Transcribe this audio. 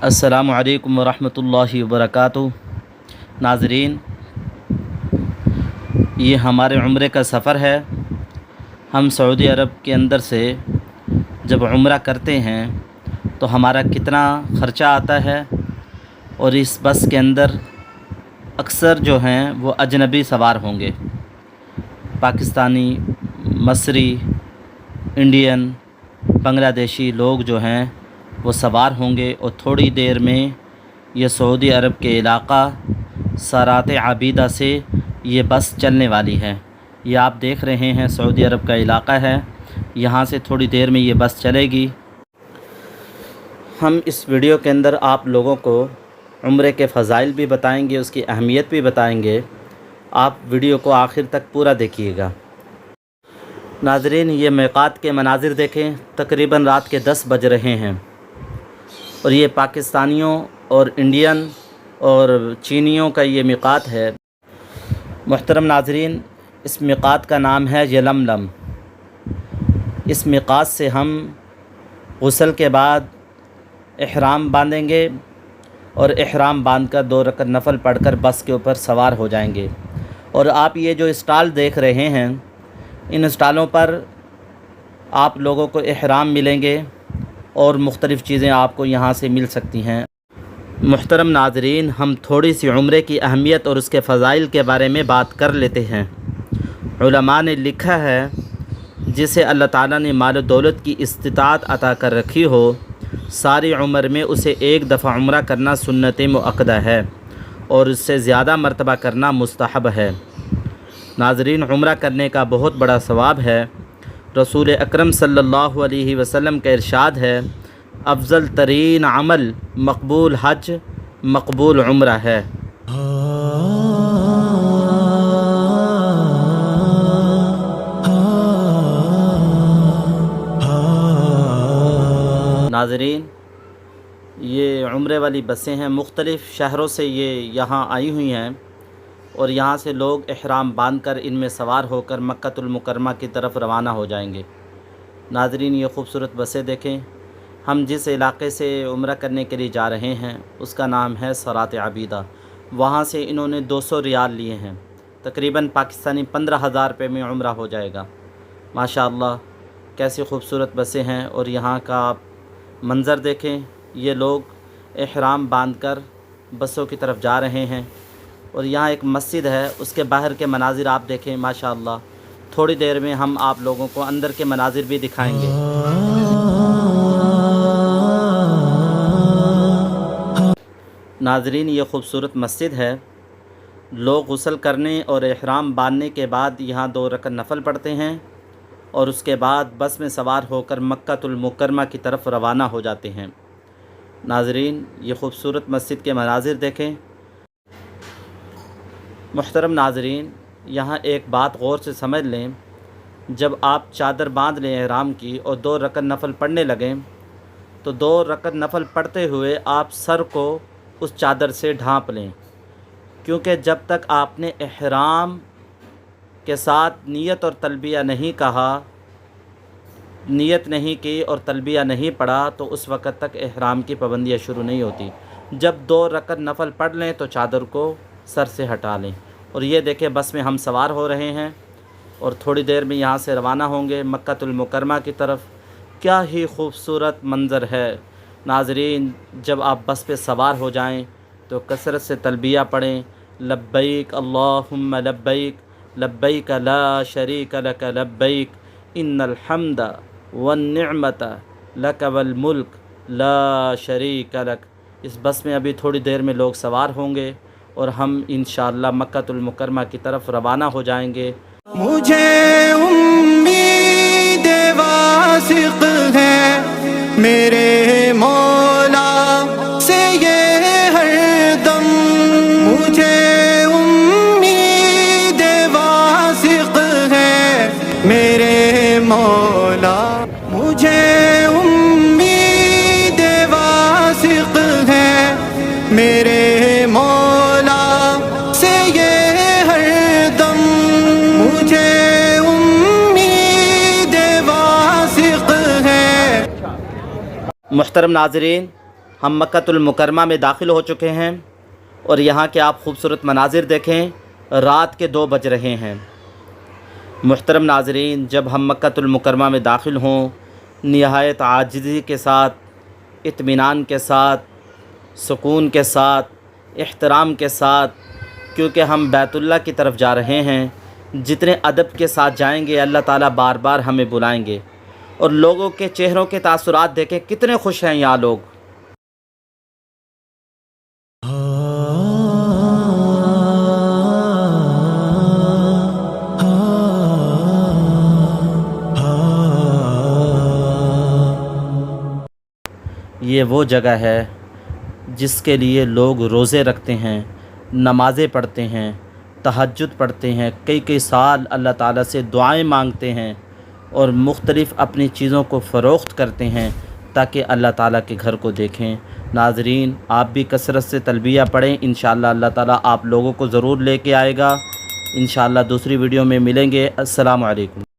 अस्सलामु अलैकुम वरहमतुल्लाहि वबरकातुहू। नाज़रीन, ये हमारे उम्रे का सफ़र है। हम सऊदी अरब के अंदर से जब उम्रा करते हैं तो हमारा कितना ख़र्चा आता है, और इस बस के अंदर अक्सर जो हैं वो अजनबी सवार होंगे। पाकिस्तानी, मसरी, इंडियन, बांग्लादेशी लोग जो हैं वो सवार होंगे, और थोड़ी देर में ये सऊदी अरब के इलाक़ा सरात आबीदा से ये बस चलने वाली है। ये आप देख रहे हैं सऊदी अरब का इलाक़ा है, यहाँ से थोड़ी देर में ये बस चलेगी। हम इस वीडियो के अंदर आप लोगों को उम्रे के फ़ज़ाइल भी बताएंगे, उसकी अहमियत भी बताएंगे। आप वीडियो को आखिर तक पूरा देखिएगा। नाज़रीन, ये मीक़ात के मनाज़िर देखें। तकरीबन रात के 10 बज रहे हैं, और ये पाकिस्तानियों और इंडियन और चीनियों का ये मीक़ात है। मुहतरम नाज़रीन, इस मीक़ात का नाम है यलमलम। इस मीक़ात से हम गुस्ल के बाद इहराम बांधेंगे, और इहराम बांधकर 2 रकअत नफ़ल पढ़कर बस के ऊपर सवार हो जाएंगे। और आप ये जो स्टॉल देख रहे हैं, इन स्टॉलों पर आप लोगों को इहराम मिलेंगे और मुख्तलिफ़ चीज़ें आपको यहाँ से मिल सकती हैं। मुहतरम नाज़रीन, हम थोड़ी सी उम्रे की अहमियत और उसके फ़ज़ाइल के बारे में बात कर लेते हैं। उलमा ने लिखा है, जिसे अल्लाह ताला ने माल दौलत की इस्तिताअत अता कर रखी हो, सारी उम्र में उसे एक दफ़ा उम्रा करना सुन्नत मुअक्कदा है, और उससे ज़्यादा मर्तबा करना मुस्तहब है। नाज़रीन, उम्रा करने का बहुत बड़ा सवाब है। रसूल अकरम सल्लल्लाहु अलैहि वसल्लम का इरशाद है, अफ़ज़ल तरीन अमल मकबूल हज मकबूल उम्रा है। नाज़रीन, ये उम्रे वाली बसें हैं, मुख्तलिफ़ शहरों से ये यहाँ आई हुई हैं, और यहाँ से लोग इहराम बांधकर इनमें सवार होकर मक्कतुल मुकर्रमा की तरफ रवाना हो जाएंगे। नाज़रीन, ये खूबसूरत बसें देखें। हम जिस इलाक़े से उम्रा करने के लिए जा रहे हैं उसका नाम है सरात आबीदा। वहाँ से इन्होंने 200 रियाल लिए हैं, तकरीबन पाकिस्तानी 15,000 रुपये में उम्रा हो जाएगा। माशाअल्लाह, कैसी खूबसूरत बसें हैं। और यहाँ का आप मंज़र देखें, ये लोग इहराम बांधकर बसों की तरफ जा रहे हैं, और यहाँ एक मस्जिद है, उसके बाहर के मनाजिर आप देखें। माशाअल्लाह, थोड़ी देर में हम आप लोगों को अंदर के मनाजिर भी दिखाएंगे। नाज़रीन, ये खूबसूरत मस्जिद है। लोग गुस्ल करने और इहराम बांधने के बाद यहाँ 2 रकअत नफ़ल पढ़ते हैं, और उसके बाद बस में सवार होकर मक्कतुल मुकर्रमा की तरफ रवाना हो जाते हैं। नाज़रीन, ये खूबसूरत मस्जिद के मनाजिर देखें। मुहतरम नाज़रीन, यहाँ एक बात गौर से समझ लें, जब आप चादर बांध लें इहराम की और 2 रकअत नफ़ल पढ़ने लगें, तो 2 रकअत नफ़ल पढ़ते हुए आप सर को उस चादर से ढाँप लें, क्योंकि जब तक आपने इहराम के साथ नियत और तलबिया नहीं कहा, नियत नहीं की और तलबिया नहीं पढ़ा, तो उस वक़्त तक इहराम की पाबंदियाँ शुरू नहीं होती। जब 2 रकअत नफ़ल पढ़ लें तो चादर को सर से हटा लें। और ये देखें, बस में हम सवार हो रहे हैं, और थोड़ी देर में यहाँ से रवाना होंगे मक्कतुल मुकर्रमा की तरफ। क्या ही खूबसूरत मंज़र है। नाज़रीन, जब आप बस पे सवार हो जाएं तो कसरत से तलबिया पढ़ें, लब्बैक अल्लाहुम्मा लब्बैक लब्बैक ला शरीक लक लब्बैक इन्नल हम्द वन निअमत लक वल मुल्क ला शरीक लक। इस बस में अभी थोड़ी देर में लोग सवार होंगे, और हम इंशाअल्लाह मक्कतुल मुकर्रमा की तरफ रवाना हो जाएंगे। मुझे उम्मीद वासिक़ है मेरे मौला से ये हरदम, मुझे उम्मीद वासिक़ है मेरे मौला, मुझे उम्मीद वासिक़ है मेरे मौला से ये हरदम, मुझे उम्मीद वासिक़ है। मुहतरम नाज़रीन, ہم مکۃ المکرمہ میں داخل ہو چکے ہیں اور یہاں کے آپ خوبصورت مناظر دیکھیں، رات کے 2 بج رہے ہیں۔ محترم ناظرین، جب ہم مکۃ المکرمہ میں داخل ہوں، نہایت عاجزی کے ساتھ، اطمینان کے ساتھ، سکون کے ساتھ، احترام کے ساتھ، کیونکہ ہم بیت اللہ کی طرف جا رہے ہیں، جتنے ادب کے ساتھ جائیں گے اللہ تعالیٰ بار بار ہمیں بلائیں گے۔ اور لوگوں کے چہروں کے تاثرات دیکھیں، کتنے خوش ہیں یہاں لوگ۔ یہ وہ جگہ ہے جس کے لیے لوگ روزے رکھتے ہیں، نمازیں پڑھتے ہیں، تہجد پڑھتے ہیں، کئی سال اللہ تعالیٰ سے دعائیں مانگتے ہیں اور مختلف اپنی چیزوں کو فروخت کرتے ہیں تاکہ اللہ تعالیٰ کے گھر کو دیکھیں۔ ناظرین، آپ بھی کثرت سے تلبیہ پڑھیں، انشاءاللہ اللہ تعالیٰ آپ لوگوں کو ضرور لے کے آئے گا۔ انشاءاللہ دوسری ویڈیو میں ملیں گے۔ السلام علیکم۔